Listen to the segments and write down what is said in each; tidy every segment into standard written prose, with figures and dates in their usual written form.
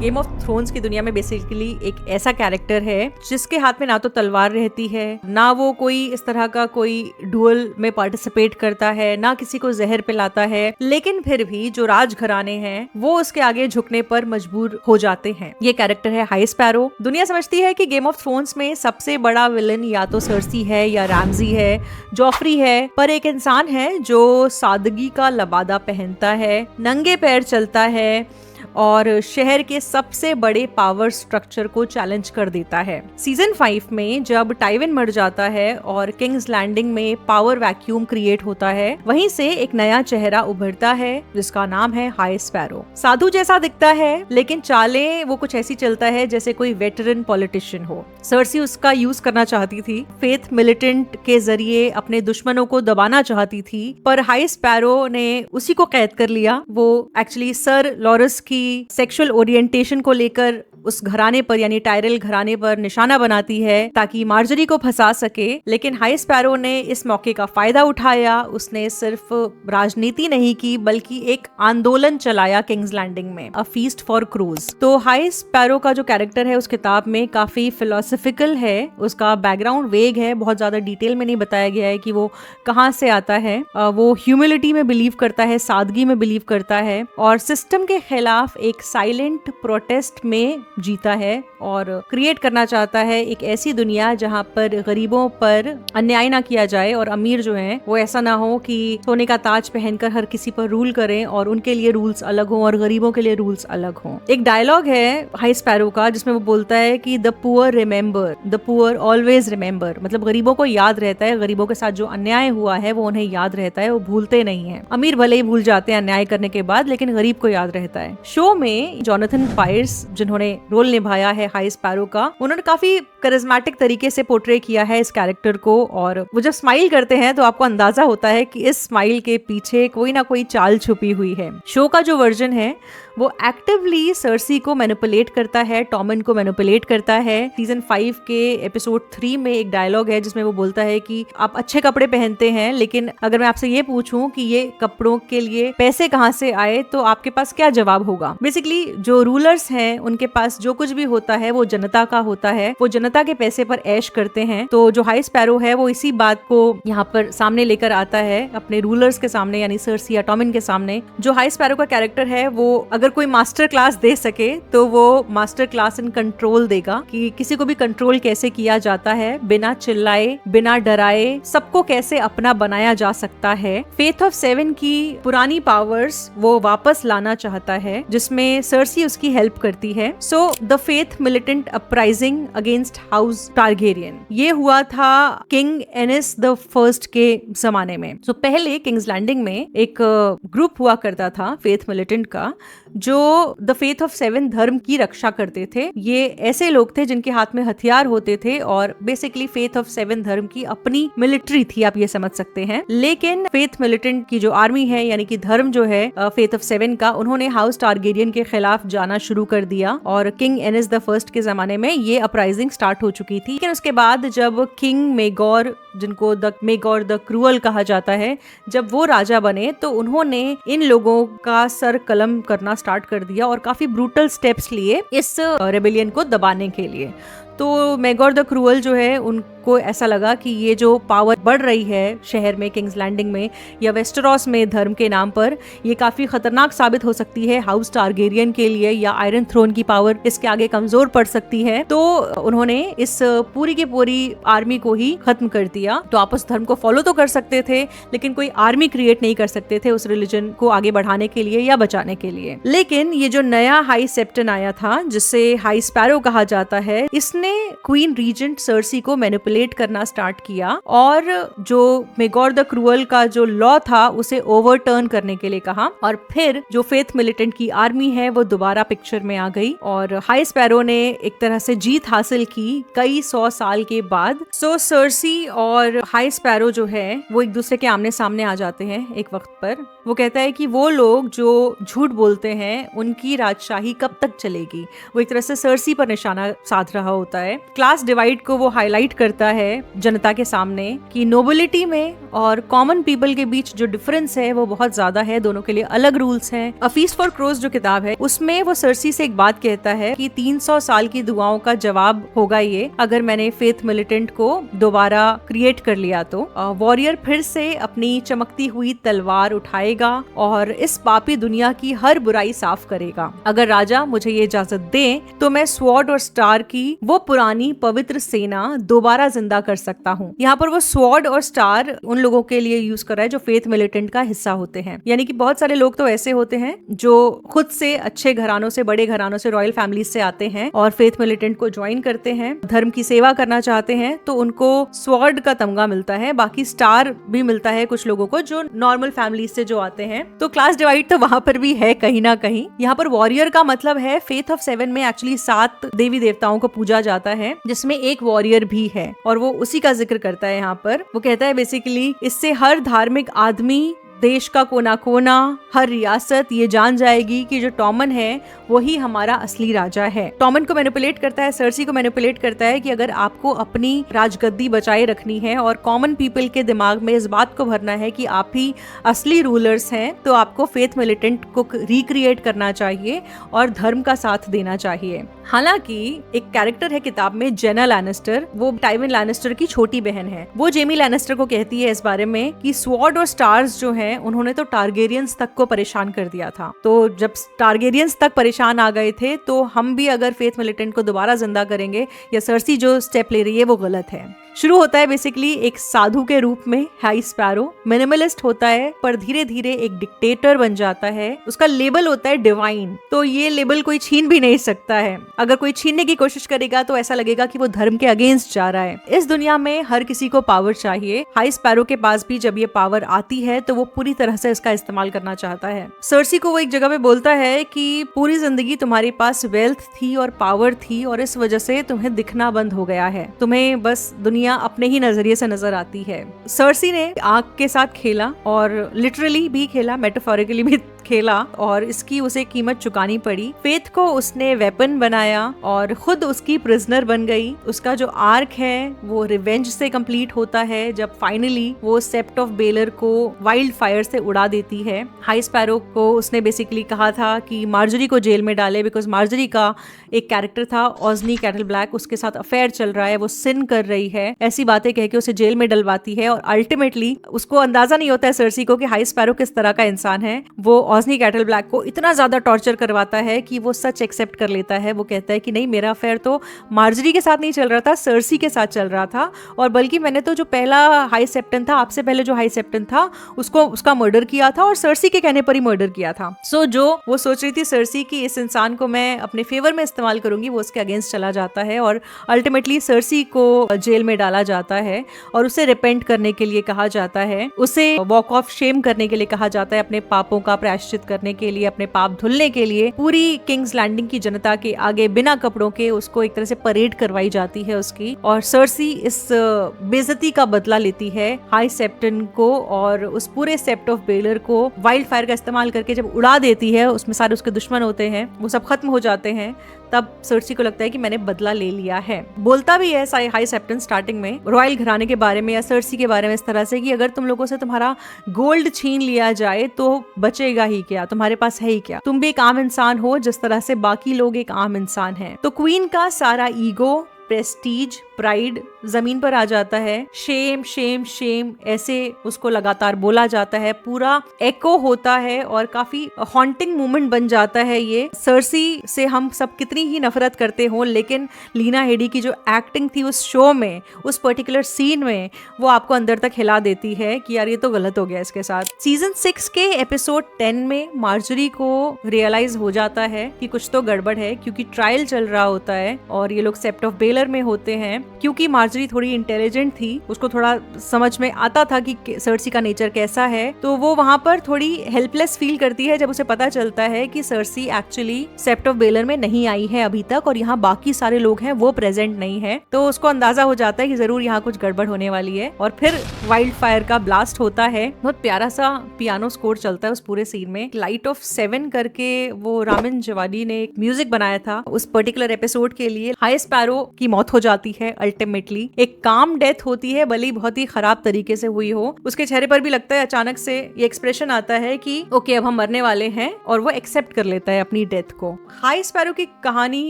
Game of thrones की दुनिया में बेसिकली एक ऐसा कैरेक्टर है जिसके हाथ में ना तो तलवार रहती है, ना वो कोई इस तरह का कोई डुअल में पार्टिसिपेट करता है, ना किसी को जहर पिलाता है, लेकिन फिर भी जो राजघराने हैं वो उसके आगे झुकने पर मजबूर हो जाते हैं। ये कैरेक्टर है हाई स्पैरो। दुनिया समझती है कि गेम ऑफ थ्रोन्स में सबसे बड़ा विलन या तो सर्सी है या रैमजी है, जॉफरी है, पर एक इंसान है जो सादगी का लबादा पहनता है, नंगे पैर चलता है और शहर के सबसे बड़े पावर स्ट्रक्चर को चैलेंज कर देता है। सीजन 5 में जब टाइविन मर जाता है और किंग्स लैंडिंग में पावर वैक्यूम क्रिएट होता है, वहीं से एक नया चेहरा उभरता है जिसका नाम है हाई स्पैरो। साधु जैसा दिखता है, लेकिन चालें वो कुछ ऐसी चलता है जैसे कोई वेटरन पॉलिटिशियन हो। सर्सी उसका यूज करना चाहती थी, फेथ मिलिटेंट के जरिए अपने दुश्मनों को दबाना चाहती थी, पर हाई स्पैरो ने उसी को कैद कर लिया। वो एक्चुअली सर लॉरस की सेक्सुअल ओरिएंटेशन को लेकर उस घराने पर यानी टायरल घराने पर निशाना बनाती है ताकि मार्जरी को फंसा सके, लेकिन हाई स्पैरो ने इस मौके का फायदा उठाया। उसने सिर्फ राजनीति नहीं की बल्कि एक आंदोलन चलाया किंग्स लैंडिंग में, अ फीस्ट फॉर क्रूज। तो हाई स्पैरो का जो कैरेक्टर है उस किताब में काफी फिलोसफिकल है, उसका बैकग्राउंड वेग है, बहुत ज्यादा डिटेल में नहीं बताया गया है कि वो कहाँ से आता है। वो ह्यूमिलिटी में बिलीव करता है, सादगी में बिलीव करता है और सिस्टम के खिलाफ एक साइलेंट प्रोटेस्ट में जीता है और क्रिएट करना चाहता है एक ऐसी दुनिया जहां पर गरीबों पर अन्याय ना किया जाए और अमीर जो हैं वो ऐसा ना हो कि सोने का ताज पहनकर हर किसी पर रूल करें और उनके लिए रूल्स अलग हों और गरीबों के लिए रूल्स अलग हों। एक डायलॉग है हाई स्पैरो का जिसमें वो बोलता है कि the poor remember, the poor always remember, मतलब गरीबों को याद रहता है, गरीबों के साथ जो अन्याय हुआ है वो उन्हें याद रहता है, वो भूलते नहीं है। अमीर भले ही भूल जाते हैं अन्याय करने के बाद, लेकिन गरीब को याद रहता है। शो में जोनाथन पायर्स जिन्होंने रोल निभाया है हाई स्पैरो का, उन्होंने काफी करिस्मेटिक तरीके से पोर्ट्रे किया है इस कैरेक्टर को और वो जब स्माइल करते हैं तो आपको अंदाजा होता है कि इस स्माइल के पीछे कोई ना कोई चाल छुपी हुई है। शो का जो वर्जन है वो एक्टिवली सर्सी को मैनिपुलेट करता है, टॉमन को मैनिपुलेट करता है। सीजन 5 के एपिसोड 3 में एक डायलॉग है जिसमें वो बोलता है कि आप अच्छे कपड़े पहनते हैं, लेकिन अगर मैं आपसे ये पूछूं कि ये कपड़ों के लिए पैसे कहाँ से आए तो आपके पास क्या जवाब होगा। बेसिकली जो रूलर्स हैं उनके पास जो कुछ भी होता है वो जनता का होता है, वो जनता के पैसे पर ऐश करते हैं। तो जो हाई स्पैरो है वो इसी बात को यहाँ पर सामने लेकर आता है अपने रूलर्स के सामने, यानी सर्सी या टॉमन के सामने। जो हाई स्पैरो का कैरेक्टर है वो अगर कोई मास्टर क्लास दे सके तो वो मास्टर क्लास इन कंट्रोल देगा कि किसी को भी कंट्रोल कैसे किया जाता है, बिना चिल्लाए, बिना डराए, सबको कैसे अपना बनाया जा सकता है। फेथ ऑफ 7 की पुरानी पावर्स वो वापस लाना चाहता है जिसमें सर्सी उसकी हेल्प करती है। So the faith militant uprising against house Targaryen, ये हुआ था किंग एनिस द फर्स्ट के जमाने में। सो पहले किंग्स लैंडिंग में एक ग्रुप हुआ करता था फेथ मिलिटेंट का जो द फेथ ऑफ 7 धर्म की रक्षा करते थे। ये ऐसे लोग थे जिनके हाथ में हथियार होते थे और बेसिकली फेथ ऑफ 7 धर्म की अपनी मिलिट्री थी, आप ये समझ सकते हैं। लेकिन फेथ मिलिटेंट की जो आर्मी है यानी कि धर्म जो है फेथ ऑफ 7 का, उन्होंने हाउस टारगेरियन के खिलाफ जाना शुरू कर दिया और किंग एनिस द फर्स्ट के जमाने में ये अपराइजिंग स्टार्ट हो चुकी थी। लेकिन उसके बाद जब किंग मेगोर, जिनको द मेगोर द क्रूअल कहा जाता है, जब वो राजा बने तो उन्होंने इन लोगों का सर कलम करना स्टार्ट कर दिया और काफी ब्रूटल स्टेप्स लिए इस रेबेलियन को दबाने के लिए। तो मेगोर द क्रूअल जो है उनको ऐसा लगा कि ये जो पावर बढ़ रही है शहर में, किंग्स लैंडिंग में या वेस्टरॉस में धर्म के नाम पर, ये काफी खतरनाक साबित हो सकती है हाउस टारगेरियन के लिए, या आयरन थ्रोन की पावर इसके आगे कमजोर पड़ सकती है। तो उन्होंने इस पूरी की पूरी आर्मी को ही खत्म कर दिया। तो आप उस धर्म को फॉलो तो कर सकते थे लेकिन कोई आर्मी क्रिएट नहीं कर सकते थे उस रिलीजन को आगे बढ़ाने के लिए या बचाने के लिए। लेकिन ये जो नया हाई सेप्टन आया था जिसे हाई स्पैरो कहा जाता है, इसने क्वीन रीजेंट सर्सी को मैनिपुलेट करना स्टार्ट किया और जो मेगोर द क्रूअल का जो लॉ था उसे ओवरटर्न करने के लिए कहा। और फिर जो फेथ मिलिटेंट की आर्मी है वो दोबारा पिक्चर में आ गई और हाई स्पैरो ने एक तरह से जीत हासिल की कई 100 साल के बाद। सो सर्सी और हाई स्पैरो जो है वो एक दूसरे के आमने सामने आ जाते हैं एक वक्त पर। वो कहता है कि वो लोग जो झूठ बोलते हैं उनकी राजशाही कब तक चलेगी। वो एक तरह से सर्सी पर निशाना साध रहा होता है। क्लास डिवाइड को वो हाईलाइट करता है जनता के सामने कि नोबिलिटी में और कॉमन पीपल के बीच जो डिफरेंस है वो बहुत ज्यादा है, दोनों के लिए अलग रूल्स हैं। अ फीस्ट फॉर क्रोज जो किताब है उसमें वो सर्सी से एक बात कहता है कि 300 साल की दुआओं का जवाब होगा ये, अगर मैंने फेथ मिलिटेंट को दोबारा क्रिएट कर लिया तो वॉरियर फिर से अपनी चमकती हुई तलवार उठाएगा और इस पापी दुनिया की हर बुराई साफ करेगा। अगर राजा मुझे ये इजाजत दे तो मैं स्वॉर्ड और स्टार की वो पुरानी पवित्र सेना दोबारा जिंदा कर सकता हूँ। यहाँ पर वो स्वॉर्ड और स्टार उन लोगों के लिए यूज कर रहा है जो फेथ मिलिटेंट का हिस्सा होते हैं। यानी कि बहुत सारे लोग तो ऐसे होते हैं जो खुद से अच्छे घरानों से, बड़े घरानों से, रॉयल फैमिली से आते हैं और फेथ मिलिटेंट को ज्वाइन करते हैं, धर्म की सेवा करना चाहते हैं, तो उनको स्वॉर्ड का तमगा मिलता है। बाकी स्टार भी मिलता है कुछ लोगों को जो नॉर्मल फैमिली से जो आते हैं। तो क्लास डिवाइड तो वहां पर भी है कहीं ना कहीं। यहाँ पर वॉरियर का मतलब है फेथ ऑफ 7 में एक्चुअली 7 देवी देवताओं को पूजा जाता है जिसमें एक वॉरियर भी है और वो उसी का जिक्र करता है यहाँ पर। वो कहता है बेसिकली इससे हर धार्मिक आदमी, देश का कोना कोना, हर रियासत ये जान जाएगी कि जो टॉमन है वही हमारा असली राजा है। टॉमन को मैनिपुलेट करता है, सर्सी को मैनिपुलेट करता है कि अगर आपको अपनी राजगद्दी बचाए रखनी है और कॉमन पीपल के दिमाग में इस बात को भरना है कि आप ही असली रूलर्स हैं, तो आपको फेथ मिलिटेंट को रिक्रिएट करना चाहिए और धर्म का साथ देना चाहिए। हालांकि एक कैरेक्टर है किताब में, जेना लैनिस्टर, वो टाइविन लैनिस्टर की छोटी बहन है। वो जेमी लैनिस्टर को कहती है इस बारे में कि स्वॉर्ड और स्टार्स जो हैं उन्होंने तो टारगेरियंस तक को परेशान कर दिया था। तो जब टारगेरियंस तक परेशान आ गए थे तो हम भी अगर फेथ मिलिटेंट को दोबारा जिंदा करेंगे या सर्सी जो स्टेप ले रही है वो गलत है। शुरू होता है बेसिकली एक साधु के रूप में हाई स्पैरो, मिनिमलिस्ट होता है पर धीरे धीरे एक डिक्टेटर बन जाता है। उसका लेबल होता है डिवाइन, तो ये लेबल कोई छीन भी नहीं सकता है। अगर कोई छीनने की कोशिश करेगा तो ऐसा लगेगा कि वो धर्म के अगेंस्ट जा रहा है। इस दुनिया में हर किसी को पावर चाहिए। हाई स्पैरो के पास भी जब ये पावर आती है तो वो पूरी तरह से इसका इस्तेमाल करना चाहता है। सर्सी को वो एक जगह पे बोलता है कि पूरी जिंदगी तुम्हारे पास वेल्थ थी और पावर थी और इस वजह से तुम्हें दिखना बंद हो गया है, तुम्हें बस दुनिया अपने ही नजरिए से नजर आती है। सर्सी ने आग के साथ खेला और लिटरली भी खेला, मेटाफोरिकली भी खेला और इसकी उसे कीमत चुकानी पड़ी। फेथ को उसने वेपन बनाया और खुद उसकी प्रिजनर बन गई। उसका जो आर्क है वो रिवेंज से कंप्लीट होता है जब फाइनली वो सेप्ट ऑफ बेलर को वाइल्ड फायर से उड़ा देती है। हाई स्पैरो को उसने बेसिकली कहा था कि मार्जरी को जेल में डाले, बिकॉज मार्जरी का एक कैरेक्टर था ऑजनी कैटल ब्लैक, उसके साथ अफेयर चल रहा है, वो सिन कर रही है, ऐसी बातें कह के उसे जेल में डलवाती है। और अल्टीमेटली उसको अंदाजा नहीं होता है सर्सी को कि हाई स्पैरो किस तरह का इंसान है। वो ऑजनी कैटल ब्लैक को इतना ज्यादा टॉर्चर करवाता है कि वो सच एक्सेप्ट कर लेता है। वो कहता है कि नहीं, मेरा अफेयर तो मार्जरी के साथ नहीं चल रहा था, सर्सी के साथ चल रहा था, और बल्कि मैंने तो जो पहला हाई सेप्टन था, आपसे पहले जो हाई सेप्टन था, उसका मर्डर किया था और सर्सी के कहने पर ही मर्डर किया था। सो जो वो सोच रही थी सर्सी की इस इंसान को मैं अपने फेवर में इस्तेमाल करूंगी, वो उसके अगेंस्ट चला जाता है और अल्टीमेटली सर्सी को जेल में डाला जाता है और उसे रिपेंट करने के लिए कहा जाता है, उसे वॉक ऑफ शेम करने के लिए कहा जाता है, अपने पापों का प्रायश्चित करने के लिए, अपने पाप धुलने के लिए पूरी किंग्स लैंडिंग की जनता के आगे बिना कपड़ों के उसको एक तरह से परेड करवाई जाती है उसकी। और सर्सी इस बेइज्जती का बदला लेती है हाई सेप्टन को और उस पूरे सेप्ट ऑफ बेलर को वाइल्ड फायर का इस्तेमाल करके जब उड़ा देती है, उसमें सारे उसके दुश्मन होते हैं, वो सब खत्म हो जाते हैं। तब सर्सी को लगता है कि मैंने बदला ले लिया है। बोलता भी है हाई सेप्टन स्टार्टिंग में रॉयल घराने के बारे में या सर्सी के बारे में इस तरह से कि अगर तुम लोगों से तुम्हारा गोल्ड छीन लिया जाए तो बचेगा ही क्या, तुम्हारे पास है ही क्या, तुम भी एक आम इंसान हो जिस तरह से बाकी लोग एक आम इंसान हैं। तो क्वीन का सारा ईगो, प्रेस्टीज, प्राइड जमीन पर आ जाता है। शेम शेम शेम ऐसे उसको लगातार बोला जाता है, पूरा एको होता है और काफी हॉन्टिंग मोमेंट बन जाता है ये। सर्सी से हम सब कितनी ही नफरत करते हो, लेकिन लीना हेडी की जो एक्टिंग थी उस शो में, उस पर्टिकुलर सीन में, वो आपको अंदर तक हिला देती है कि यार ये तो गलत हो गया इसके साथ। सीजन 6 के एपिसोड 10 में मार्जरी को रियलाइज हो जाता है कि कुछ तो गड़बड़ है, क्योंकि ट्रायल चल रहा होता है और ये लोग सेप्ट ऑफ बेलर में होते हैं क्योंकि मार्जरी थोड़ी इंटेलिजेंट थी, उसको थोड़ा समझ में आता था कि सर्सी का नेचर कैसा है, तो वो वहाँ पर थोड़ी हेल्पलेस फील करती है जब उसे पता चलता है कि सर्सी एक्चुअली सेप्ट ऑफ बेलर में नहीं आई है अभी तक और यहाँ बाकी सारे लोग हैं वो प्रेजेंट नहीं है। तो उसको अंदाजा हो जाता है कि जरूर यहाँ कुछ गड़बड़ होने वाली है और फिर वाइल्ड फायर का ब्लास्ट होता है। बहुत प्यारा सा पियानो स्कोर चलता है उस पूरे सीन में। लाइट ऑफ 7 करके वो रामिन जवादी ने एक म्यूजिक बनाया था उस पर्टिकुलर एपिसोड के लिए। हाई स्पैरो की मौत हो जाती है अल्टीमेटली, एक काम डेथ होती है, भले ही बहुत ही खराब तरीके से हुई हो। उसके चेहरे पर भी लगता है अचानक से ये एक्सप्रेशन आता है कि ओके अब हम मरने वाले हैं, और वो एक्सेप्ट कर लेता है अपनी डेथ को। हाई स्पैरो की कहानी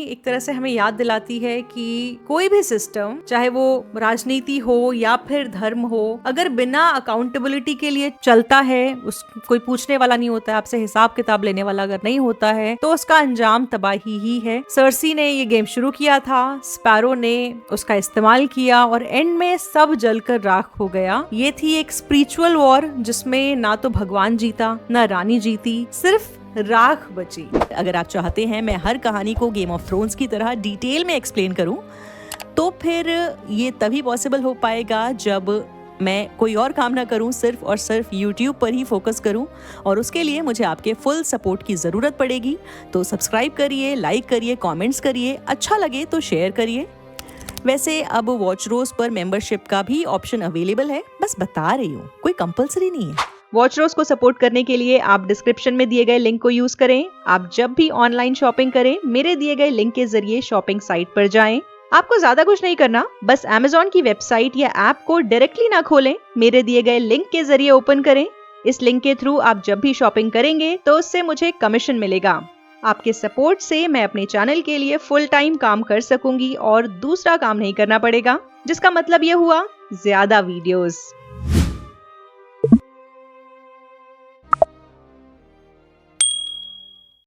एक तरह से हमें याद दिलाती है कि कोई भी सिस्टम, चाहे वो राजनीति हो या फिर धर्म हो, अगर बिना अकाउंटेबिलिटी के लिए चलता है, उस कोई पूछने वाला नहीं होता है, आपसे हिसाब किताब लेने वाला अगर नहीं होता है, तो उसका अंजाम तबाही ही है। सर्सी ने ये गेम शुरू किया था, स्पैरो ने उसका इस्तेमाल किया और एंड में सब जलकर राख हो गया। ये थी एक स्पिरिचुअल वॉर जिसमें ना तो भगवान जीता ना रानी जीती, सिर्फ राख बची। अगर आप चाहते हैं मैं हर कहानी को गेम ऑफ थ्रोन्स की तरह डिटेल में एक्सप्लेन करूं, तो फिर ये तभी पॉसिबल हो पाएगा जब मैं कोई और काम ना करूं, सिर्फ और सिर्फ YouTube पर ही फोकस करूं, और उसके लिए मुझे आपके फुल सपोर्ट की ज़रूरत पड़ेगी। तो सब्सक्राइब करिए, लाइक करिए, कमेंट्स करिए, अच्छा लगे तो शेयर करिए। वैसे अब वॉच रोज पर मेंबरशिप का भी ऑप्शन अवेलेबल है, बस बता रही हूँ, कोई कंपलसरी नहीं है। वॉच रोज को सपोर्ट करने के लिए आप डिस्क्रिप्शन में दिए गए लिंक को यूज करें। आप जब भी ऑनलाइन शॉपिंग करें, मेरे दिए गए लिंक के जरिए शॉपिंग साइट पर जाएं। आपको ज्यादा कुछ नहीं करना, बस Amazon की वेबसाइट या ऐप को डायरेक्टली ना खोलें, मेरे दिए गए लिंक के जरिए ओपन करें। इस लिंक के थ्रू आप जब भी शॉपिंग करेंगे तो उससे मुझे कमीशन मिलेगा। आपके सपोर्ट से मैं अपने चैनल के लिए फुल टाइम काम कर सकूंगी और दूसरा काम नहीं करना पड़ेगा, जिसका मतलब ये हुआ ज्यादा वीडियोस।